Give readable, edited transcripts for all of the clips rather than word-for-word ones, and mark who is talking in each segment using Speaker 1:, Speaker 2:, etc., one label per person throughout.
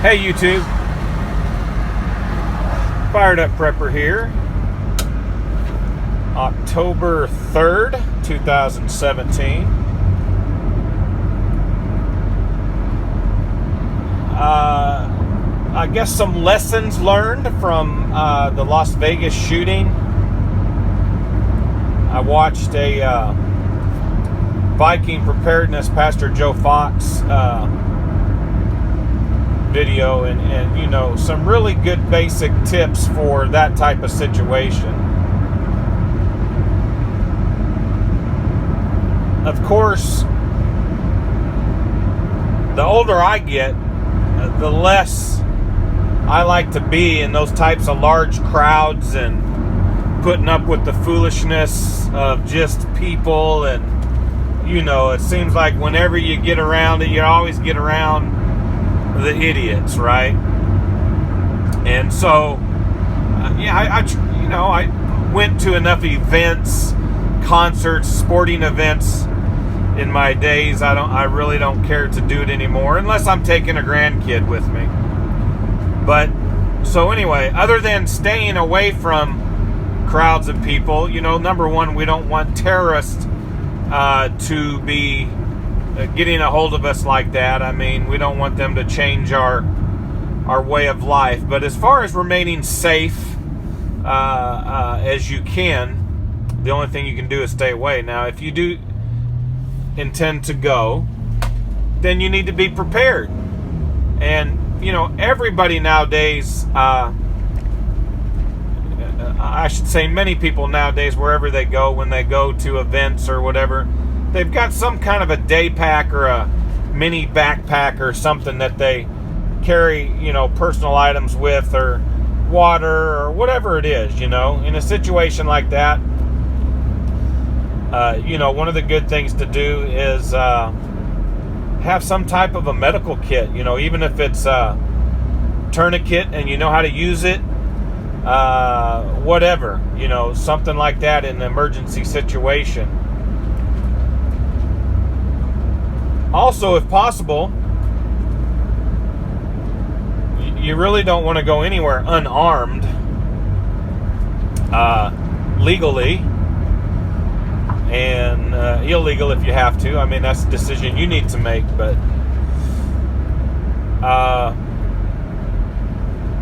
Speaker 1: Hey YouTube, Fired Up Prepper here. October 3rd, 2017. I guess some lessons learned from the Las Vegas shooting. I watched a Viking Preparedness Pastor Joe Fox video and you know, some really good basic tips for that type of situation. Of course, the older I get, the less I like to be in those types of large crowds and putting up with the foolishness of just people. And you know, it seems like whenever you get around it, you always get around the idiots, right? And so I went to enough events, concerts, sporting events in my days. I really don't care to do it anymore unless I'm taking a grandkid with me. But so anyway, other than staying away from crowds of people, you know, number one, we don't want terrorists to be getting a hold of us like that. I mean, we don't want them to change our way of life. But as far as remaining safe as you can, the only thing you can do is stay away. Now, if you do intend to go, then you need to be prepared. And you know, everybody nowadays, I should say many people nowadays, wherever they go, when they go to events or whatever, they've got some kind of a day pack or a mini backpack or something that they carry, you know, personal items with, or water or whatever it is. You know, in a situation like that, you know, one of the good things to do is have some type of a medical kit. You know, even if it's a tourniquet and you know how to use it, whatever, you know, something like that in an emergency situation. Also, if possible, you really don't want to go anywhere unarmed, legally, and illegal if you have to. I mean, that's a decision you need to make. But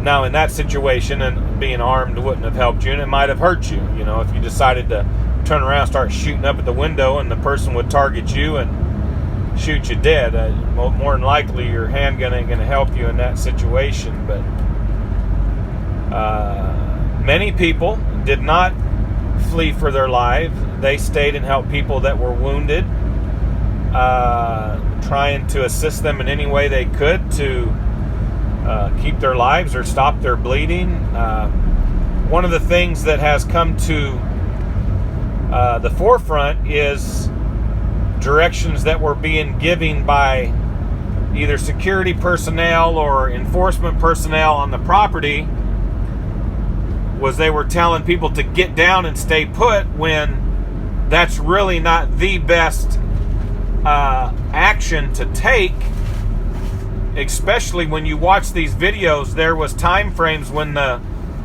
Speaker 1: now in that situation, and being armed wouldn't have helped you, and it might have hurt you. You know, if you decided to turn around and start shooting up at the window, and the person would target you and shoot you dead, more than likely your handgun ain't going to help you in that situation. But many people did not flee for their lives. They stayed and helped people that were wounded, trying to assist them in any way they could to keep their lives or stop their bleeding. One of the things that has come to the forefront is directions that were being given by either security personnel or enforcement personnel on the property. Was they were telling people to get down and stay put, when that's really not the best action to take. Especially when you watch these videos, there was time frames when the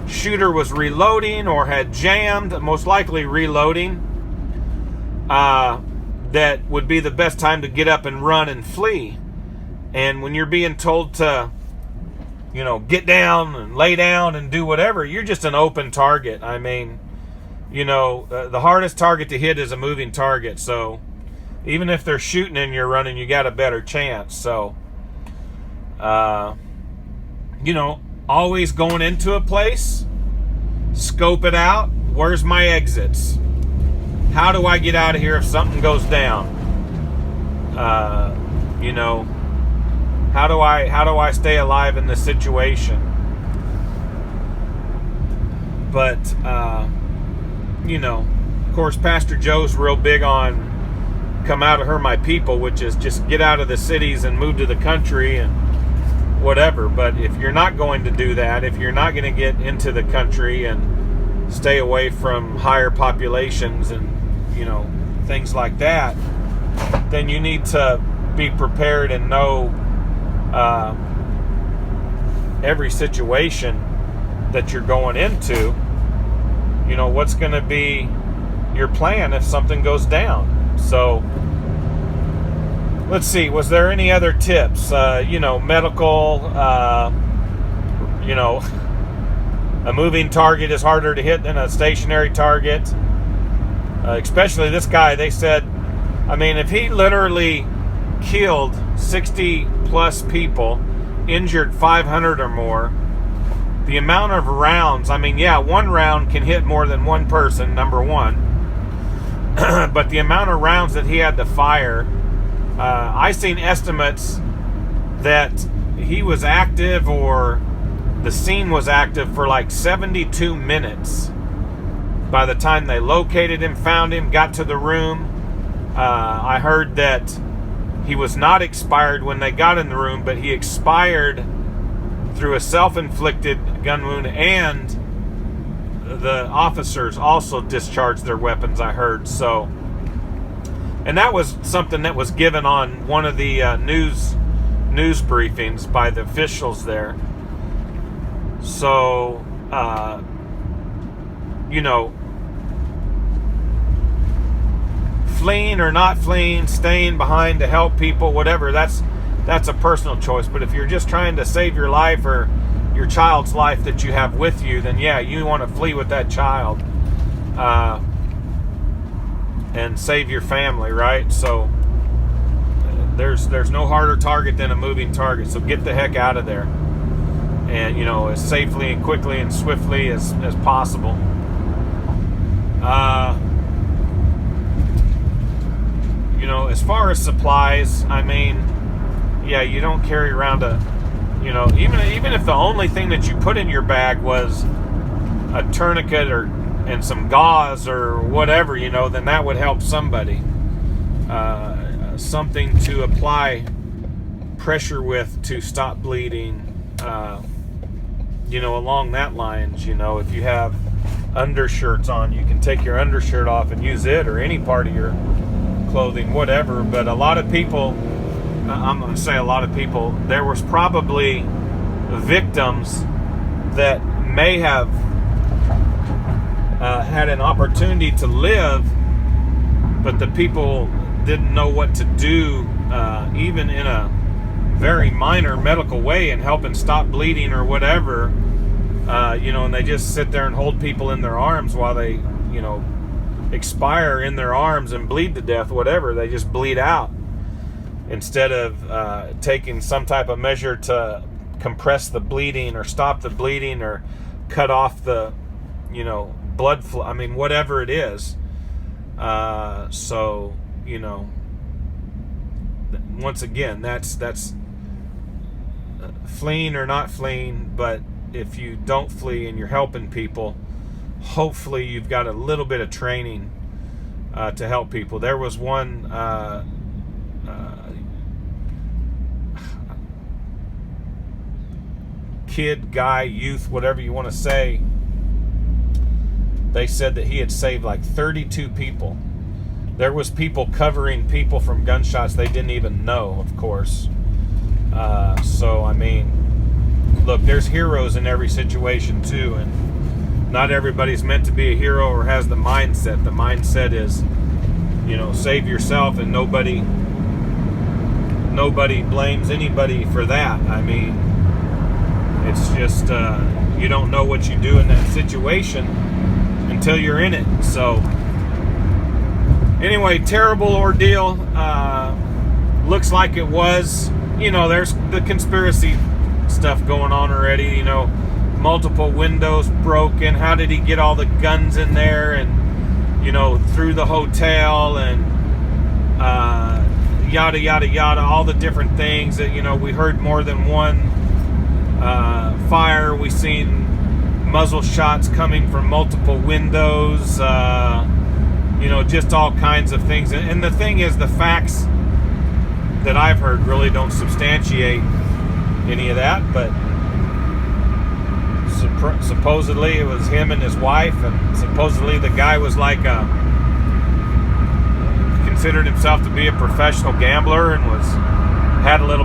Speaker 1: shooter was reloading or had jammed, most likely reloading, that would be the best time to get up and run and flee. And when you're being told to, you know, get down and lay down and do whatever, you're just an open target. I mean, you know, the hardest target to hit is a moving target. So even if they're shooting and you're running, you got a better chance. So, you know, always going into a place, scope it out. Where's my exits? How do I get out of here if something goes down? You know, how do I stay alive in this situation? But you know, of course, Pastor Joe's real big on come out of her, my people, which is just get out of the cities and move to the country and whatever. But if you're not going to do that, if you're not going to get into the country and stay away from higher populations and, you know, things like that, then you need to be prepared and know every situation that you're going into. You know, what's going to be your plan if something goes down? So let's see, was there any other tips? Medical, a moving target is harder to hit than a stationary target. Especially this guy, they said, I mean, if he literally killed 60 plus people, injured 500 or more, the amount of rounds, I mean, yeah, one round can hit more than one person, number one. But the amount of rounds that he had to fire, I seen estimates that he was active, or the scene was active, for like 72 minutes. By the time they located him, found him, got to the room, I heard that he was not expired when they got in the room, but he expired through a self-inflicted gun wound, and the officers also discharged their weapons, I heard. So, and that was something that was given on one of the news briefings by the officials there. So, fleeing or not fleeing, staying behind to help people, whatever, that's a personal choice. But if you're just trying to save your life or your child's life that you have with you, then yeah, you want to flee with that child and save your family, right? So there's no harder target than a moving target. So get the heck out of there, and as safely and quickly and swiftly as possible. As far as supplies, I mean, yeah, you don't carry around even if the only thing that you put in your bag was a tourniquet and some gauze or whatever, then that would help somebody. Something to apply pressure with to stop bleeding, along that lines. If you have undershirts on, you can take your undershirt off and use it, or any part of your clothing, whatever. But a lot of people, I'm going to say a lot of people, there was probably victims that may have had an opportunity to live, but the people didn't know what to do, even in a very minor medical way, and helping stop bleeding or whatever, and they just sit there and hold people in their arms while they, expire in their arms and bleed to death, whatever. They just bleed out, instead of taking some type of measure to compress the bleeding or stop the bleeding or cut off the, blood flow. I mean, whatever it is. So, once again, that's fleeing or not fleeing. But if you don't flee and you're helping people, hopefully you've got a little bit of training to help people. There was one kid, guy, youth, whatever you want to say. They said that he had saved like 32 people. There was people covering people from gunshots they didn't even know, of course. So, I mean, look, there's heroes in every situation too, and not everybody's meant to be a hero or has the mindset. The mindset is, save yourself, and nobody blames anybody for that. I mean, it's just, you don't know what you do in that situation until you're in it. So anyway, terrible ordeal. Looks like it was, there's the conspiracy stuff going on already, multiple windows broken. How did he get all the guns in there, and through the hotel, and yada yada yada, all the different things that, we heard more than one fire. We seen muzzle shots coming from multiple windows, just all kinds of things. And the thing is, the facts that I've heard really don't substantiate any of that, but supposedly it was him and his wife, and supposedly the guy was considered himself to be a professional gambler, and was had a little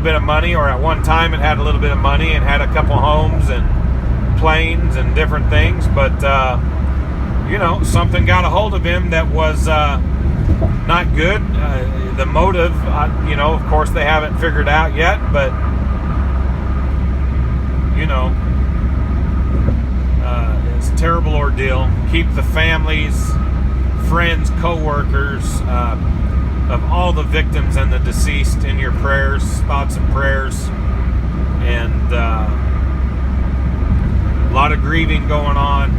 Speaker 1: bit of money, or at one time it had a little bit of money and had a couple homes and planes and different things, but you know, something got a hold of him that was not good. The motive, you know, of course they haven't figured out yet, but you know, it's a terrible ordeal. Keep the families, friends, co-workers of all the victims and the deceased in your prayers, thoughts and prayers. And a lot of grieving going on.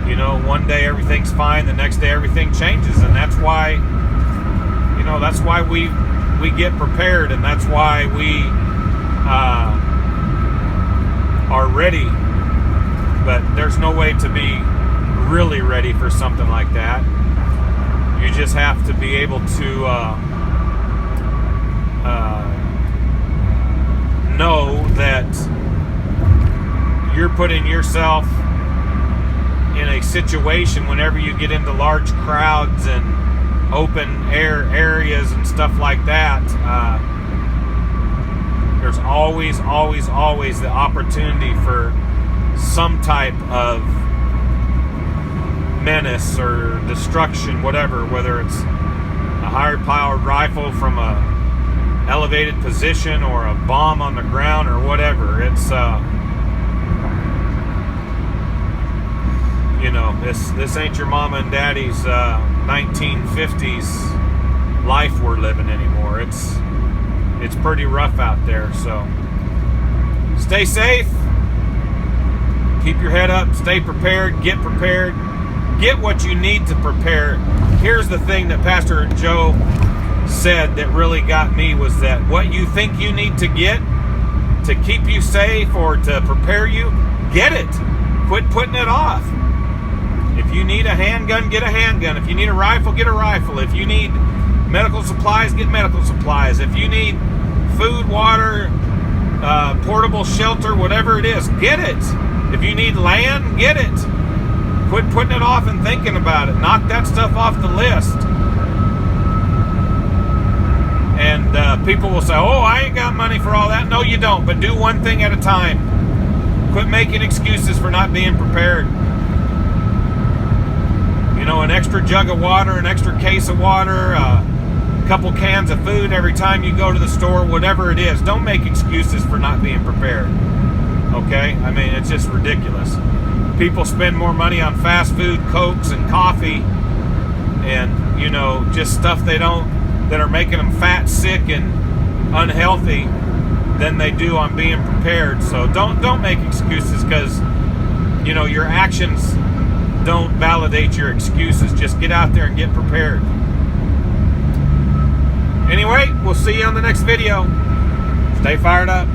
Speaker 1: You know, one day everything's fine, the next day everything changes, and that's why, you know, that's why we get prepared, and that's why we are ready. But there's no way to be really ready for something like that. You just have to be able to know that you're putting yourself in a situation whenever you get into large crowds and open air areas and stuff like that. There's always the opportunity for some type of menace or destruction, whatever, whether it's a high-powered rifle from a elevated position or a bomb on the ground or whatever. It's you know, this ain't your mama and daddy's 1950s life we're living anymore. It's pretty rough out there, so stay safe, keep your head up, stay prepared, get what you need to prepare. Here's the thing that Pastor Joe said that really got me, was that what you think you need to get to keep you safe or to prepare you, get it. Quit putting it off. If you need a handgun, get a handgun. If you need a rifle, get a rifle. If you need medical supplies, get medical supplies. If you need food, water, portable shelter, whatever it is, get it. If you need land, get it. Quit putting it off and thinking about it. Knock that stuff off the list. And people will say, oh, I ain't got money for all that. No, you don't. But do one thing at a time. Quit making excuses for not being prepared. You know, an extra jug of water, an extra case of water, a couple cans of food every time you go to the store, whatever it is. Don't make excuses for not being prepared. Okay? I mean, it's just ridiculous. People spend more money on fast food, Cokes, and coffee, and, you know, just stuff that are making them fat, sick, and unhealthy than they do on being prepared. So don't make excuses, because, you know, your actions don't validate your excuses. Just get out there and get prepared. Anyway, we'll see you on the next video. Stay fired up.